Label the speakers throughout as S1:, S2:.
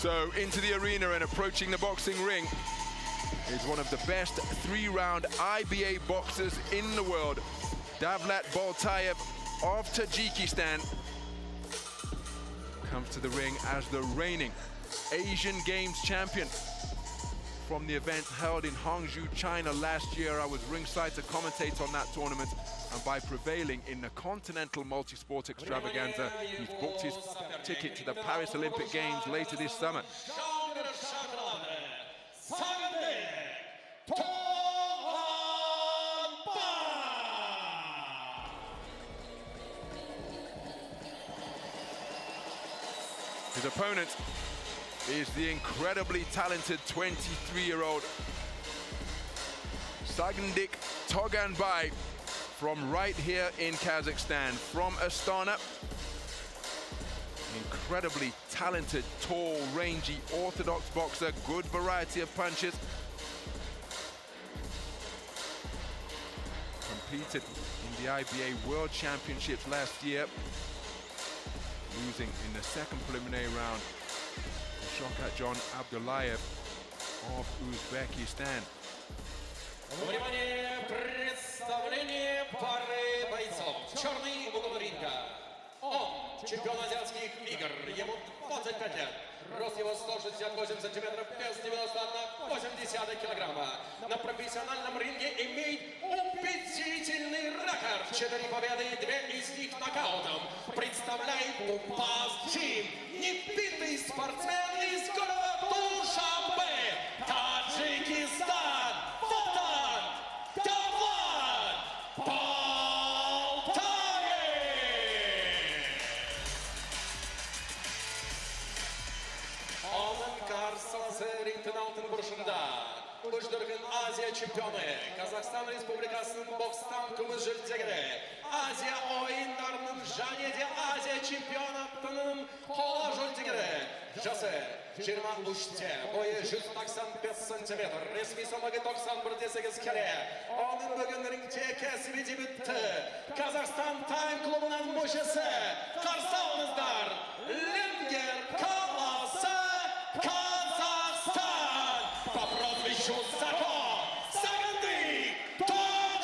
S1: So into the arena and approaching the boxing ring is one of the best three-round IBA boxers in the world, Davlat Boltaev of Tajikistan. Comes to the ring as the reigning Asian Games champion from the event held in Hangzhou, China last year. I was ringside to commentate on that tournament, and by prevailing in the Continental Multisport Extravaganza, he's booked his ticket to the Paris Olympic Games later this summer. His opponent is the incredibly talented 23-year-old Sagandyk Togambay from right here in Kazakhstan, from Astana. Incredibly talented, tall, rangy, orthodox boxer, good variety of punches. Competed in the IBA World Championships last year, losing in the second preliminary round to Shokat Abdullayev of Uzbekistan.
S2: Внимание, представление пары бойцов. Черный угол ринга. Он чемпион азиатских игр, ему 25 лет. Рост его 168 сантиметров, вес 91,8 килограмма. На профессиональном ринге имеет убедительный рекорд. 4 победы и 2 из них нокаутом. Представляет КАЗ небитый спортсмен из города Тушанбе, Таджикистан. Davlat Boltaev! Onun karşısında ringin altın buruşunda Uçdurgun Aziya çempionu, Kazakistan Respublikası'nın bokstan kumuş жүлдегері, Aziya oyunlarının және Aziya çempionatının қола жүлдегері. Жасы 23-те, бойы 195 сантиметр, ресми салмағы 91,8 келі. Оның бүгін рингте кәсіби дебюті, Казахстан Тайм клубының мүшесі. Қарсы алыңыздар, Ленгер қаласы Казахстан по прозвищу Sagandyk Тогambay.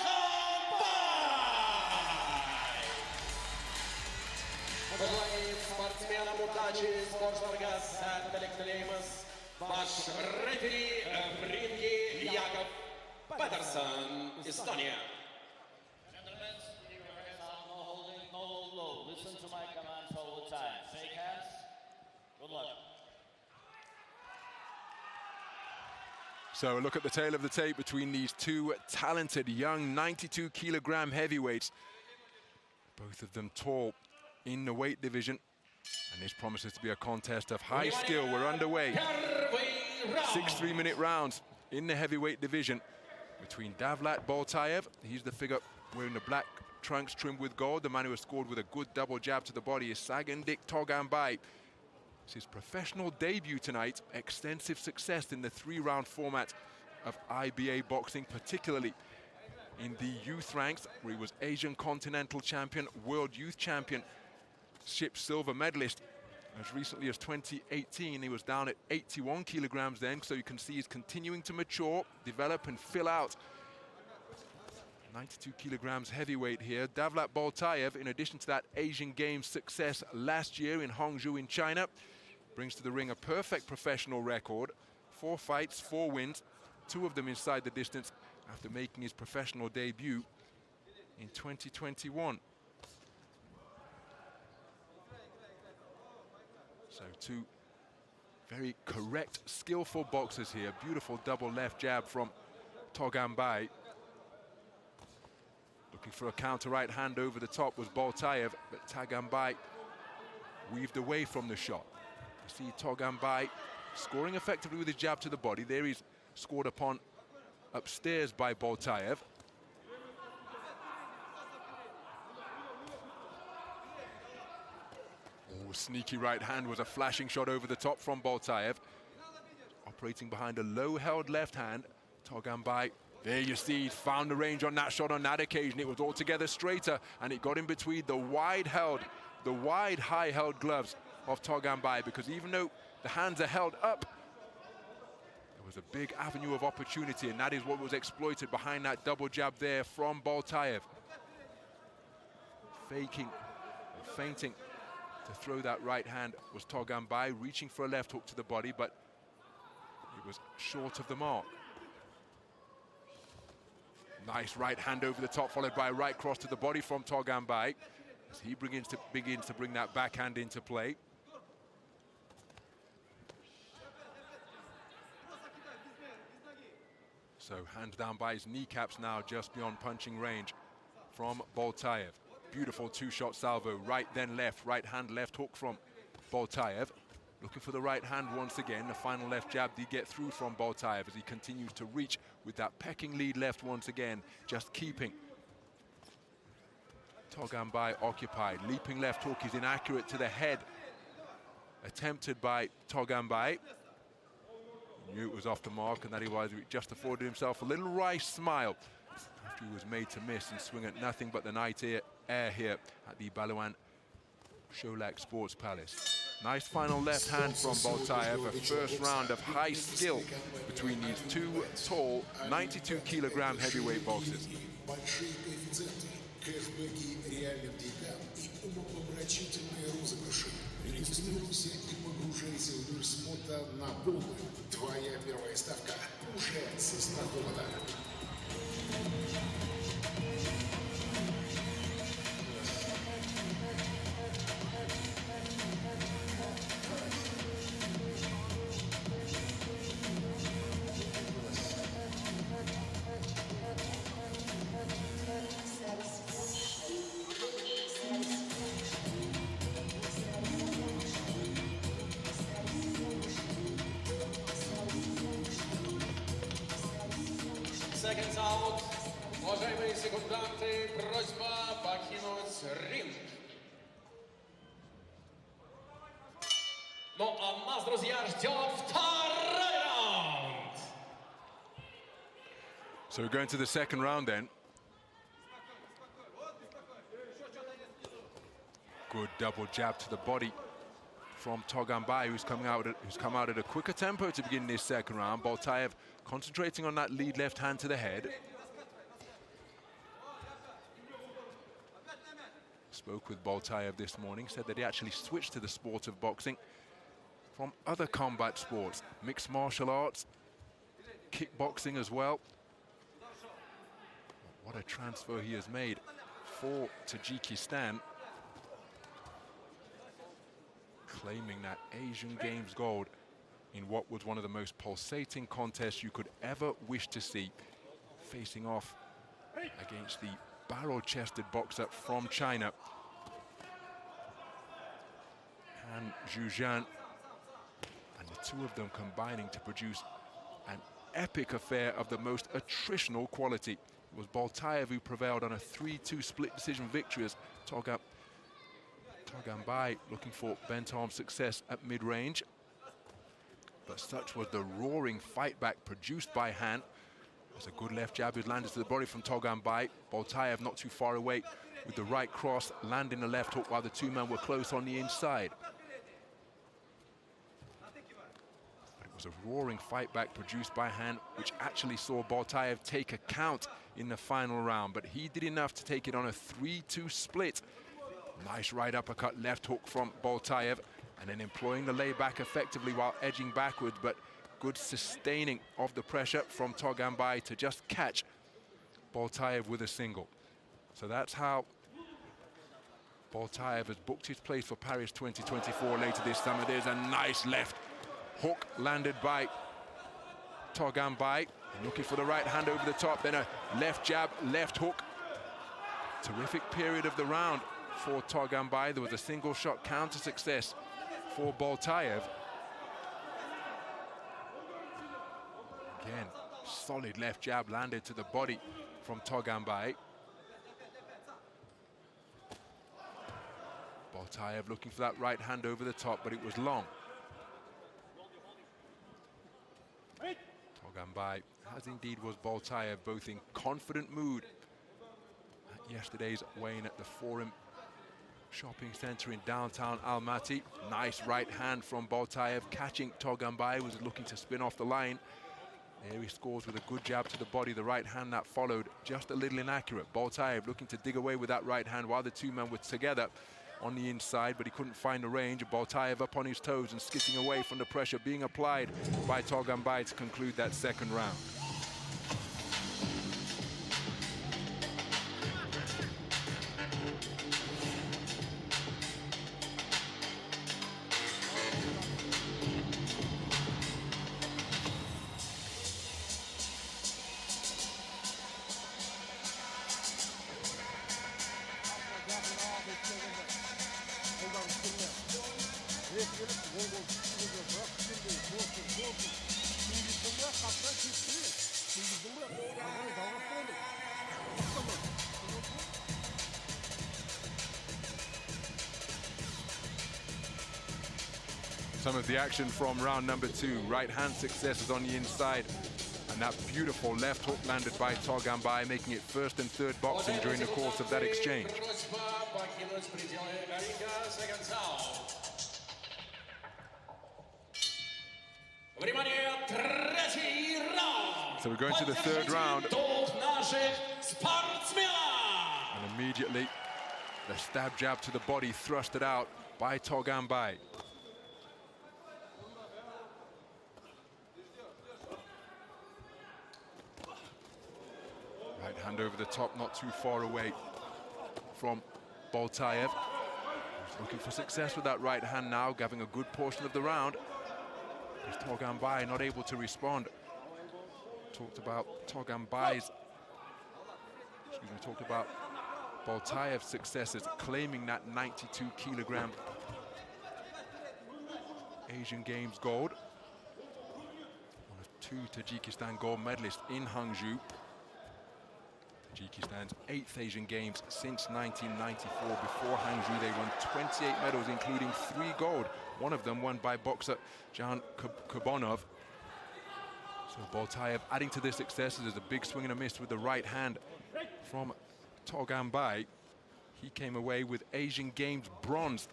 S2: Спортсменам удачи, спортсменам сәттілік тілейміз. Баш рефери в ринге Яков Петерсон, Эстония.
S3: Gentlemen, keep your hands up, no holding, no low. Listen to my commands all the time. Shake hands. Good luck.
S1: So a look at the tail of the tape between these two talented young 92-kilogram heavyweights. Both of them tall in the weight division. And this promises to be a contest of high skill. We're underway. 6 3-minute rounds in the heavyweight division between Davlat Boltaev. He's the figure wearing the black trunks trimmed with gold. The man who has scored with a good double jab to the body is Sagandyk Togambay. It's his professional debut tonight. Extensive success in the 3-round format of IBA boxing, particularly in the youth ranks, where he was Asian Continental Champion, World Youth Champion, silver medalist as recently as 2018. He was down at 81 kilograms then, so you can see he's continuing to mature, develop and fill out. 92 kilograms heavyweight here. Davlat Boltaev, in addition to that Asian Games success last year in Hangzhou in China, brings to the ring a perfect professional record. 4 fights, 4 wins, 2 of them inside the distance after making his professional debut in 2021. So 2 very correct, skillful boxers here. Beautiful double left jab from Togambay. Looking for a counter right hand over the top was Boltaev, but Togambay weaved away from the shot. You see Togambay scoring effectively with his jab to the body. There he's scored upon upstairs by Boltaev. Oh, sneaky right hand was a flashing shot over the top from Boltaev. Operating behind a low-held left hand, Togambay, there you see, he's found the range on that shot on that occasion. It was altogether straighter, and it got in between the wide, high-held gloves of Togambay, because even though the hands are held up. There was a big avenue of opportunity, and that is what was exploited behind that double jab there from Boltaev. Faking, or feinting to throw that right hand was Togambay, reaching for a left hook to the body, but it was short of the mark. Nice right hand over the top, followed by a right cross to the body from Togambay, as he begins to bring that backhand into play. So hands down by his kneecaps now, just beyond punching range from Boltaev. Beautiful two-shot salvo, right then left, right hand, left hook from Boltaev. Looking for the right hand once again. The final left jab did get through from Boltaev as he continues to reach with that pecking lead left once again, just keeping Togambay occupied. Leaping left hook is inaccurate to the head, attempted by Togambay. Knew it was off the mark, and that he was just afforded himself a little wry smile after he was made to miss and swing at nothing but the night air here at the BALUAN SHOLAK Sports Palace. Nice final left hand from Boltaev, a first round of high skill between these two tall 92-kilogram heavyweight boxers.
S4: Регистрируйся и погружайся в мир спорта на полную. Твоя первая ставка уже со старта.
S2: Seconds out. Уважаемые секунданты, просьба покинуть ринг. Ну а нас, друзья, ждет второй раунд.
S1: So we're going to the second round then. Good double jab to the body from Togambay, who's come out at a quicker tempo to begin this second round. Boltaev concentrating on that lead left hand to the head. Spoke with Boltaev this morning, said that he actually switched to the sport of boxing from other combat sports, mixed martial arts, kickboxing as well. What a transfer he has made for Tajikistan, claiming that Asian Games gold in what was one of the most pulsating contests you could ever wish to see, facing off against the barrel-chested boxer from China, Han Zhuzhan, and the two of them combining to produce an epic affair of the most attritional quality. It was Boltaev who prevailed on a 3-2 split decision victory as Togambay looking for bent-arm success at mid-range. But such was the roaring fight back produced by Han. There's a good left jab who's landed to the body from Togambay. Boltaev not too far away with the right cross, landing the left hook while the two men were close on the inside. But it was a roaring fight back produced by Han, which actually saw Boltaev take a count in the final round. But he did enough to take it on a 3-2 split. Nice right uppercut, left hook from Boltaev, and then employing the layback effectively while edging backwards, but good sustaining of the pressure from Togambay to just catch Boltaev with a single. So that's how Boltaev has booked his place for Paris 2024 later this summer. There's a nice left hook landed by Togambay, looking for the right hand over the top, then a left jab, left hook. Terrific period of the round for Togambay. There was a single shot counter success for Boltaev. Again, solid left jab landed to the body from Togambay. Boltaev looking for that right hand over the top, but it was long. Togambay, as indeed was Boltaev, both in confident mood at yesterday's weigh-in at the Forum shopping center in downtown Almaty. Nice right hand from Boltaev, catching Togambay, was looking to spin off the line. There he scores with a good jab to the body. The right hand that followed, just a little inaccurate. Boltaev looking to dig away with that right hand while the two men were together on the inside, but he couldn't find the range. Boltaev up on his toes and skitting away from the pressure being applied by Togambay to conclude that second round. Some of the action from round number 2. Right hand successes on the inside. And that beautiful left hook landed by Togambay, making it first and third boxing during the course of that exchange. So we're going to the third round. And immediately, the stab jab to the body thrusted out by Togambay. Right hand over the top, not too far away from Boltaev. He's looking for success with that right hand now, having a good portion of the round. As Togambay not able to respond. Talked about talked about Boltaev's successes, claiming that 92 kilogram Asian Games gold. One of 2 Tajikistan gold medalists in Hangzhou. Tajikistan's 8th Asian Games since 1994. Before Hangzhou, they won 28 medals, including 3 gold. One of them won by boxer Jan Kurbonov. So Boltaev adding to their successes. There's a big swing and a miss with the right hand from Togambay. He came away with Asian Games bronze,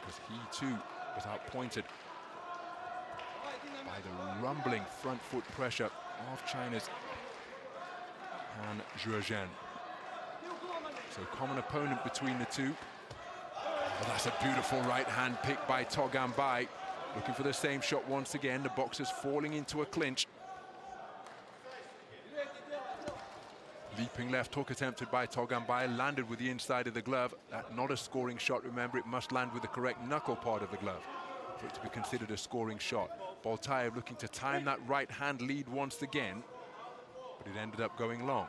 S1: because he too was outpointed by the rumbling front foot pressure of China's Han Zhuozhen. So common opponent between the two. Oh, that's a beautiful right hand pick by Togambay. Looking for the same shot once again. The boxers falling into a clinch. Leaping left hook attempted by Togambay, landed with the inside of the glove. Not a scoring shot, remember, it must land with the correct knuckle part of the glove for it to be considered a scoring shot. Boltaev looking to time that right hand lead once again, but it ended up going long.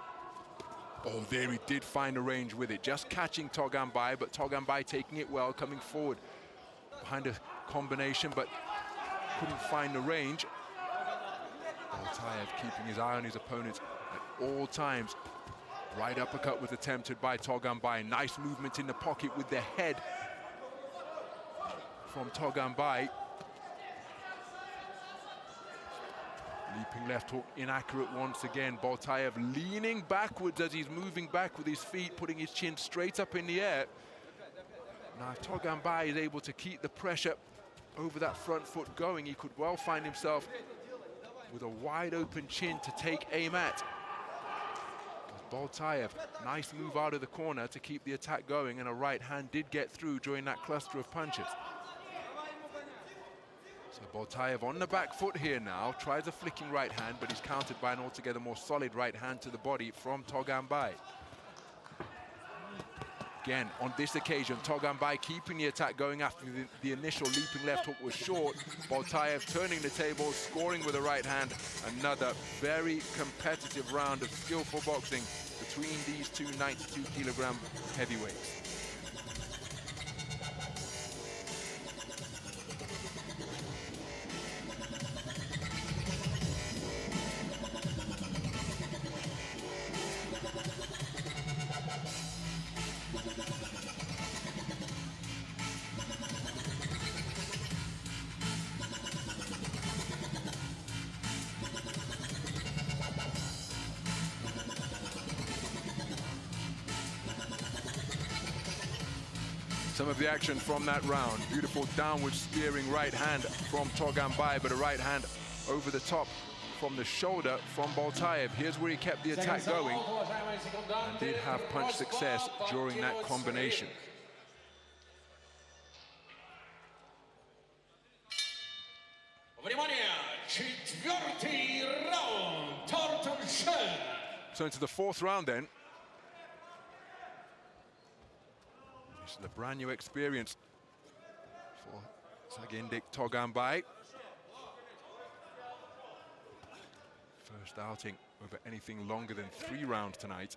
S1: Oh, there he did find a range with it, just catching Togambay, but Togambay taking it well, coming forward behind a combination, but couldn't find the range. Boltaev keeping his eye on his opponent at all times. Right uppercut was attempted by Togambay. Nice movement in the pocket with the head from Togambay. Leaping left hook, inaccurate once again. Boltaev leaning backwards as he's moving back with his feet, putting his chin straight up in the air. Now, if Togambay is able to keep the pressure over that front foot going, he could well find himself with a wide open chin to take aim at. Boltaev, nice move out of the corner to keep the attack going, and a right hand did get through during that cluster of punches. So Boltaev on the back foot here now, tries a flicking right hand, but he's countered by an altogether more solid right hand to the body from Togambay. Again, on this occasion, Togambay keeping the attack going after the initial leaping left hook was short. Boltaev turning the table, scoring with a right hand. Another very competitive round of skillful boxing between these two 92 kilogram heavyweights. Some of the action from that round. Beautiful downward steering right hand from Togambay, but a right hand over the top from the shoulder from Boltaev. Here's where he kept the attack going and did have punch success during that combination. So into the fourth round then. This is a brand new experience for Sagandyk Togambay. First outing over anything longer than 3 rounds tonight.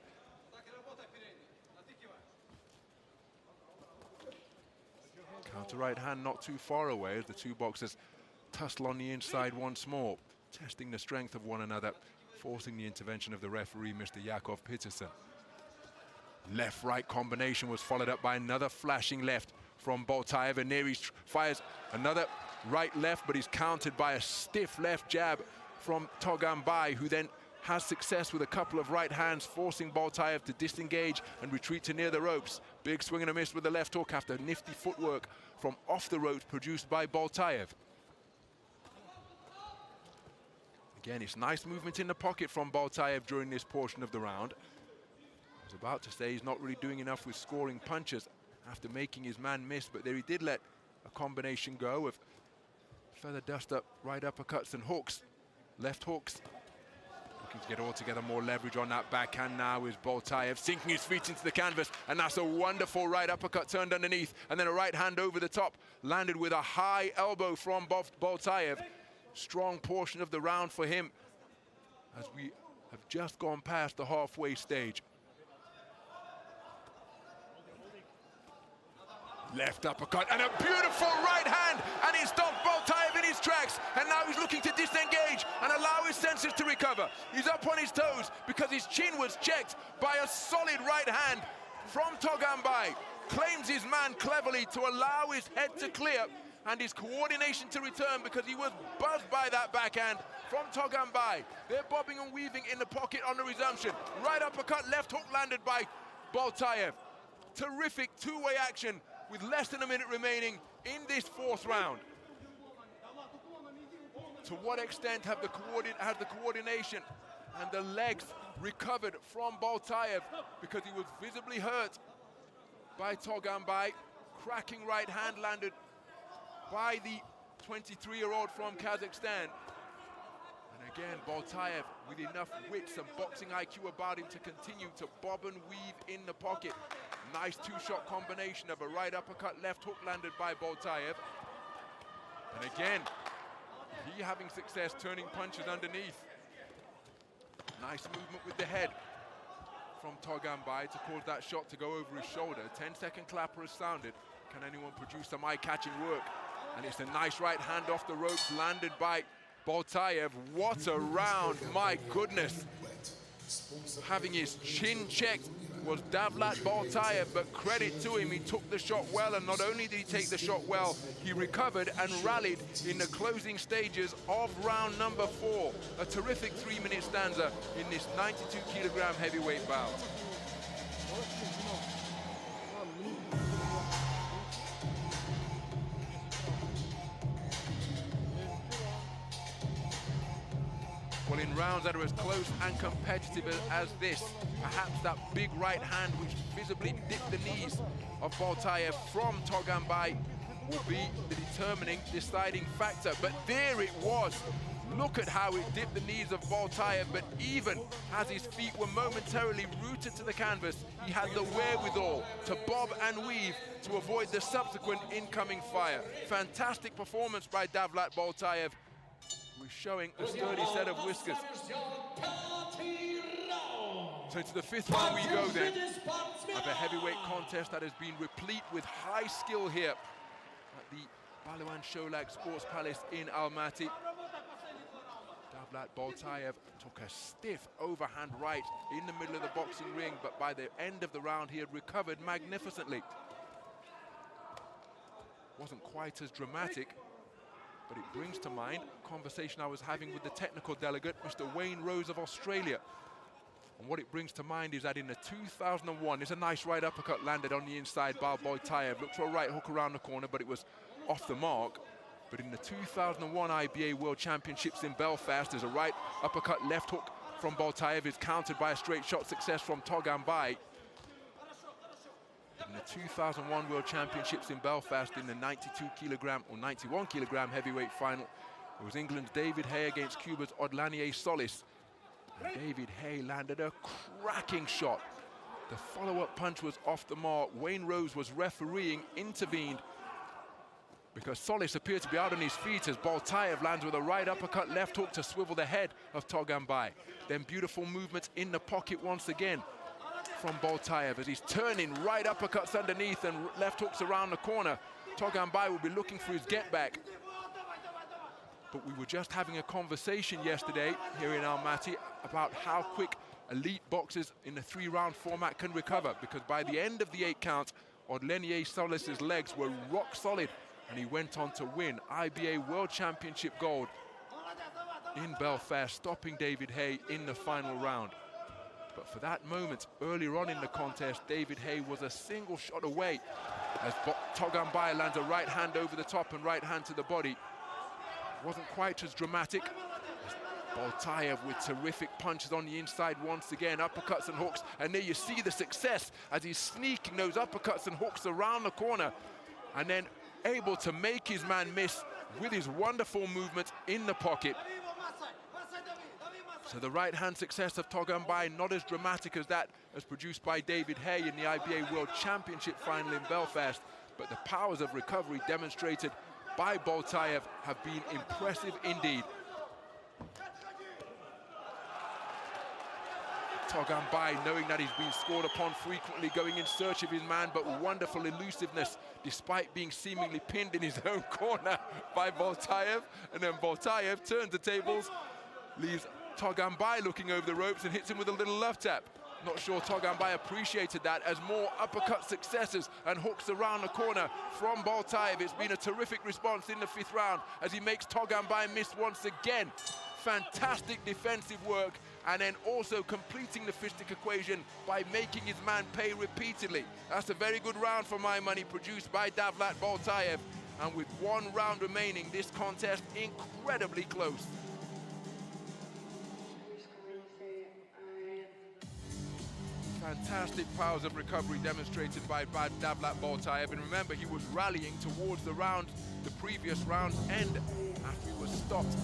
S1: Counter right hand not too far away as the two boxers tussle on the inside once more, testing the strength of one another, forcing the intervention of the referee, Mr. Yakov Peterson. Left-right combination was followed up by another flashing left from Boltaev, and there he fires another right-left, but he's countered by a stiff left jab from Togambay, who then has success with a couple of right hands, forcing Boltaev to disengage and retreat to near the ropes. Big swing and a miss with the left hook after nifty footwork from off the ropes produced by Boltaev. Again, it's nice movement in the pocket from Boltaev during this portion of the round. I was about to say he's not really doing enough with scoring punches after making his man miss, but there he did let a combination go of feather dust up, right uppercuts and hooks, left hooks. Looking to get altogether more leverage on that backhand now is Boltaev, sinking his feet into the canvas, and that's a wonderful right uppercut turned underneath, and then a right hand over the top, landed with a high elbow from Boltaev. Strong portion of the round for him as we have just gone past the halfway stage. Left uppercut and a beautiful right hand, and he stopped Boltaev in his tracks, and now he's looking to disengage and allow his senses to recover. He's up on his toes because his chin was checked by a solid right hand from Togambay. Claims his man cleverly to allow his head to clear and his coordination to return because he was buzzed by that backhand from Togambay. They're bobbing and weaving in the pocket on the resumption. Right uppercut, left hook landed by Boltaev. Terrific two-way action with less than a minute remaining in this fourth round. To what extent has the coordination and the legs recovered from Boltaev, because he was visibly hurt by Togambay. Cracking right hand landed by the 23-year-old from Kazakhstan. And again, Boltaev with enough wits and boxing IQ about him to continue to bob and weave in the pocket. Nice two-shot combination of a right uppercut, left hook landed by Boltaev. And again, he having success turning punches underneath. Nice movement with the head from Togambay to cause that shot to go over his shoulder. 10-second clapper has sounded. Can anyone produce some eye-catching work? And it's a nice right hand off the ropes landed by Boltaev. What a round, my goodness. Having his chin checked was Davlat Boltaev, but credit to him, he took the shot well, and not only did he take the shot well, he recovered and rallied in the closing stages of round number 4. A terrific 3-minute stanza in this 92-kilogram heavyweight bout. Well, in rounds that are as close and competitive as this, perhaps that big right hand which visibly dipped the knees of Boltaev from Togambay will be the deciding factor. But there it was. Look at how it dipped the knees of Boltaev, but even as his feet were momentarily rooted to the canvas, he had the wherewithal to bob and weave to avoid the subsequent incoming fire. Fantastic performance by Davlat Boltaev, who is showing a sturdy set of whiskers. So to the 5th round we go then, of a heavyweight contest that has been replete with high skill here at the BALUAN SHOLAK Sports Palace in Almaty. Davlat Boltaev took a stiff overhand right in the middle of the boxing ring, but by the end of the round he had recovered magnificently. Wasn't quite as dramatic, but it brings to mind a conversation I was having with the technical delegate, Mr. Wayne Rose of Australia. And what it brings to mind is that in the 2001, there's a nice right uppercut landed on the inside by Boltaev. Looked for a right hook around the corner, but it was off the mark. But in the 2001 IBA World Championships in Belfast, there's a right uppercut left hook from Boltaev is countered by a straight shot success from Togambay. In the 2001 World Championships in Belfast in the 92kg or 91kg heavyweight final, it was England's David Hay against Cuba's Odlanier Solis. And David Hay landed a cracking shot. The follow-up punch was off the mark. Wayne Rose was refereeing, intervened, because Solis appeared to be out on his feet as Boltaev lands with a right uppercut left hook to swivel the head of Togambay. Then beautiful movements in the pocket once again from Boltaev as he's turning right uppercuts underneath and left hooks around the corner. Togambay will be looking for his get back. But we were just having a conversation yesterday here in Almaty about how quick elite boxers in the 3-round format can recover, because by the end of the 8 count, Odlanier Solis's legs were rock solid and he went on to win IBA World Championship gold in Belfast, stopping David Hay in the final round. But for that moment, earlier on in the contest, David Hay was a single shot away as Togambay lands a right hand over the top and right hand to the body. Wasn't quite as dramatic. Boltaev with terrific punches on the inside once again, uppercuts and hooks, and there you see the success as he's sneaking those uppercuts and hooks around the corner and then able to make his man miss with his wonderful movement in the pocket. So the right hand success of Togambay, not as dramatic as that as produced by David Hay in the IBA World Championship final in Belfast, but the powers of recovery demonstrated by Boltaev have been impressive indeed. Togambay, knowing that he's been scored upon frequently, going in search of his man, but wonderful elusiveness despite being seemingly pinned in his own corner by Boltaev. And then Boltaev turns the tables, leaves Togambay looking over the ropes and hits him with a little love tap. Not sure Togambay appreciated that, as more uppercut successes and hooks around the corner from Boltaev. It's been a terrific response in the 5th round as he makes Togambay miss once again. Fantastic defensive work, and then also completing the fistic equation by making his man pay repeatedly. That's a very good round for my money, produced by Davlat Boltaev. And with 1 round remaining, this contest incredibly close. Fantastic powers of recovery demonstrated by Davlat Boltaev, and remember, he was rallying towards the previous round's end after he was stopped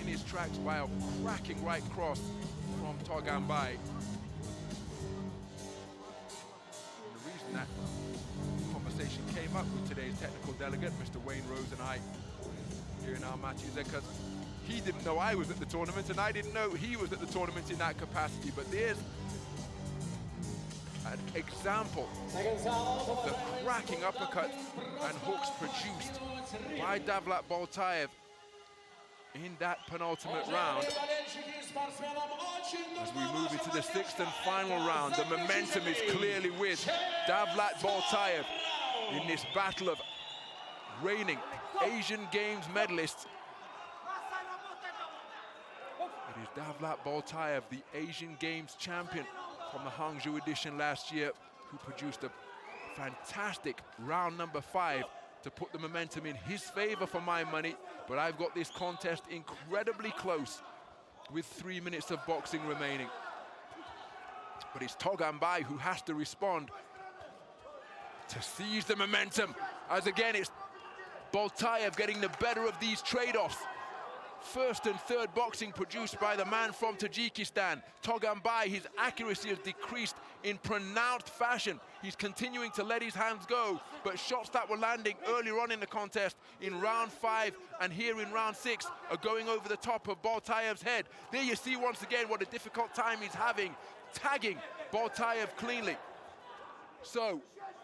S1: in his tracks by a cracking right cross from Togambay. And the reason that conversation came up with today's technical delegate, Mr. Wayne Rose, and I here in Almaty, is because he didn't know I was at the tournament and I didn't know he was at the tournament in that capacity. But there's an example of the cracking uppercuts and hooks produced by Davlat Boltaev in that penultimate round. As we move into the 6th and final round, the momentum is clearly with Davlat Boltaev in this battle of reigning Asian Games medalists. It is Davlat Boltaev, the Asian Games champion from the Hangzhou edition last year, who produced a fantastic round number 5 to put the momentum in his favor for my money. But I've got this contest incredibly close with 3 minutes of boxing remaining. But it's Togambay who has to respond to seize the momentum, as again it's Boltaev getting the better of these trade-offs. 1st and 3rd boxing produced by the man from Tajikistan. Togambay, his accuracy has decreased in pronounced fashion. He's continuing to let his hands go, but shots that were landing earlier on in the contest in round 5 and here in round 6 are going over the top of Boltaev's head. There you see once again what a difficult time he's having, tagging Boltaev cleanly. So,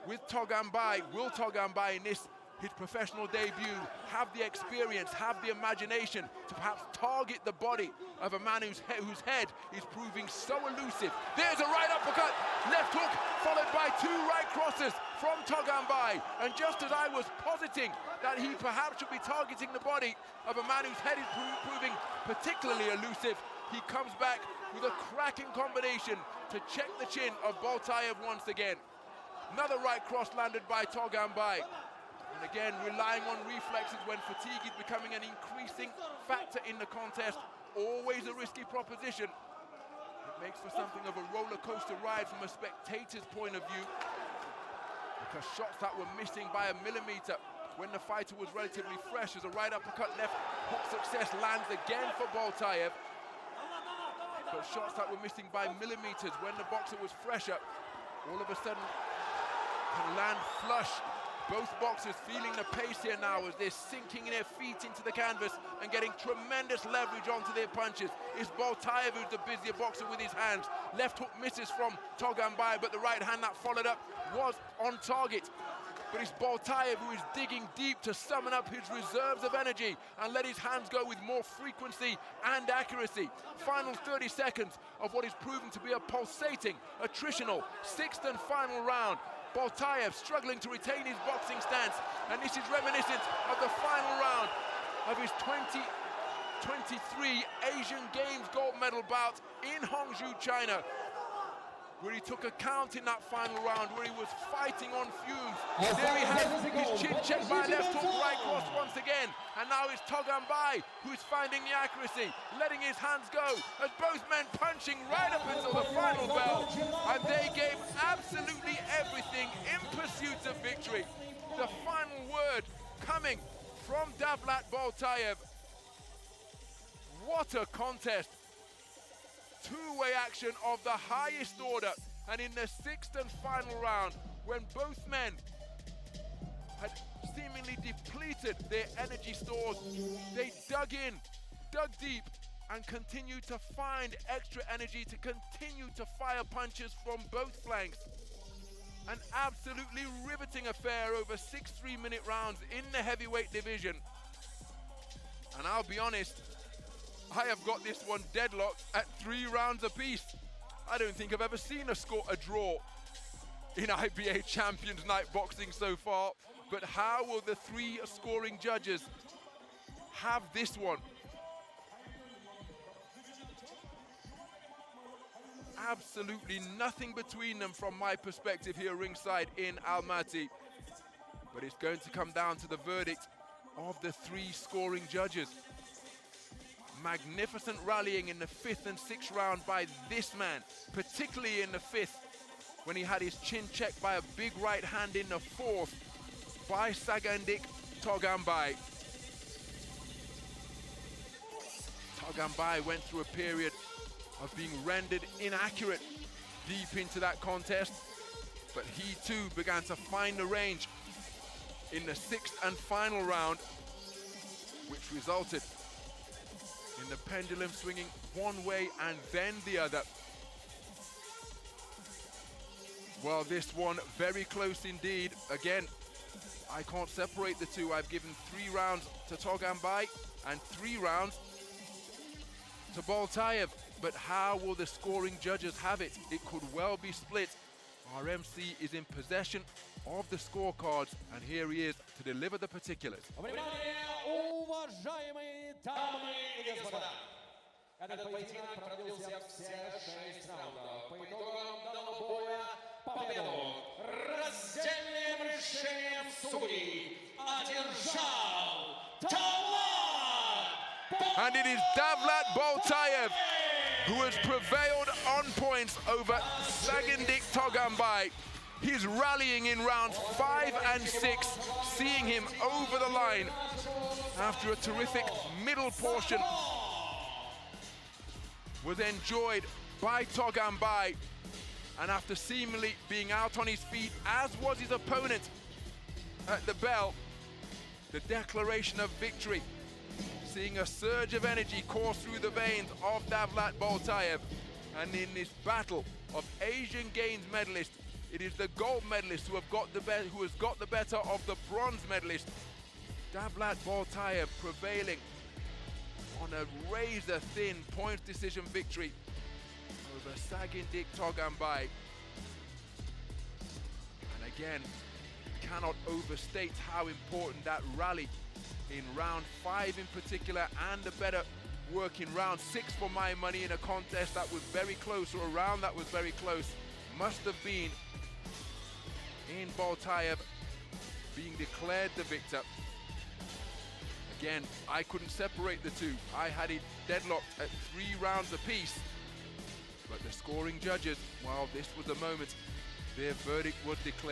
S1: with Togambay, will Togambay in this his professional debut have the experience, have the imagination to perhaps target the body of a man whose head is proving so elusive? There's a right uppercut, left hook, followed by 2 right crosses from Togambay. And just as I was positing that he perhaps should be targeting the body of a man whose head is proving particularly elusive, He comes back with a cracking combination to check the chin of Boltaev once again. Another right cross landed by Togambay. And again, relying on reflexes when fatigue is becoming an increasing factor in the contest. Always a risky proposition. It makes for something of a roller coaster ride from a spectator's point of view, because shots that were missing by a millimeter when the fighter was relatively fresh, as a right uppercut left hook success lands again for Boltaev. But shots that were missing by millimeters when the boxer was fresher, all of a sudden can land flush. Both boxers feeling the pace here now as they're sinking their feet into the canvas and getting tremendous leverage onto their punches. It's Boltaev who's the busier boxer with his hands. Left hook misses from Togambay, but the right hand that followed up was on target. But it's Boltaev who is digging deep to summon up his reserves of energy and let his hands go with more frequency and accuracy. Final 30 seconds of what is proving to be a pulsating, attritional, sixth and final round. Boltaev struggling to retain his boxing stance, and this is reminiscent of the final round of his 2023 Asian Games gold medal bout in Hangzhou, China, where he took a count in that final round, where he was fighting on fumes. There he has his chin checked by left hook, right cross once again. And now it's Togambay who's finding the accuracy, letting his hands go, as both men punching right up until the final bell. And they gave absolutely everything in pursuit of victory. The final word coming from Davlat Boltaev. What a contest. Two-way action of the highest order, and in the sixth and final round, when both men had seemingly depleted their energy stores, they dug deep, and continued to find extra energy to continue to fire punches from both flanks. An absolutely riveting affair over 6 3-minute rounds in the heavyweight division. And I'll be honest, I have got this one deadlocked at 3 rounds apiece. I don't think I've ever seen a draw in IBA Champions Night boxing so far. But how will the 3 scoring judges have this one? Absolutely nothing between them from my perspective here ringside in Almaty. But it's going to come down to the verdict of the 3 scoring judges. Magnificent rallying in the 5th and 6th round by this man, particularly in the 5th, when he had his chin checked by a big right hand in the 4th by Sagandyk Togambay. Togambay went through a period of being rendered inaccurate deep into that contest, but he too began to find the range in the 6th and final round, which resulted in the pendulum swinging one way and then the other. Well, this one very close indeed. Again, I can't separate the two. I've given 3 rounds to Togambay and 3 rounds to Boltaev. But how will the scoring judges have it? It could well be split. Our MC is in possession of the scorecards, and here he is to deliver the particulars.
S2: Уважаемые дамы и господа, этот поединок продлился все 6 раундов. По итогам данного боя победу раздельным решением судей одержал Davlat Boltaev.
S1: And it is Davlat Boltaev who has prevailed on points over Sagandyk Togambay. He's rallying in rounds 5 and 6, seeing him over the line after a terrific middle portion was enjoyed by Togambay, and after seemingly being out on his feet, as was his opponent at the bell, the declaration of victory, seeing a surge of energy course through the veins of Davlat Boltaev. And in this battle of Asian Games medalists, it is the gold medalist who has got the better of the bronze medalist. Davlat Boltaev prevailing on a razor-thin points decision victory over Sagandyk Togambay. And again, cannot overstate how important that rally in round 5 in particular, and the better working round 6 for my money in a contest that was very close, or a round that was very close. Must have been in Boltaev being declared the victor. Again, I couldn't separate the two. I had it deadlocked at 3 rounds apiece. But the scoring judges, well, this was the moment their verdict was declared.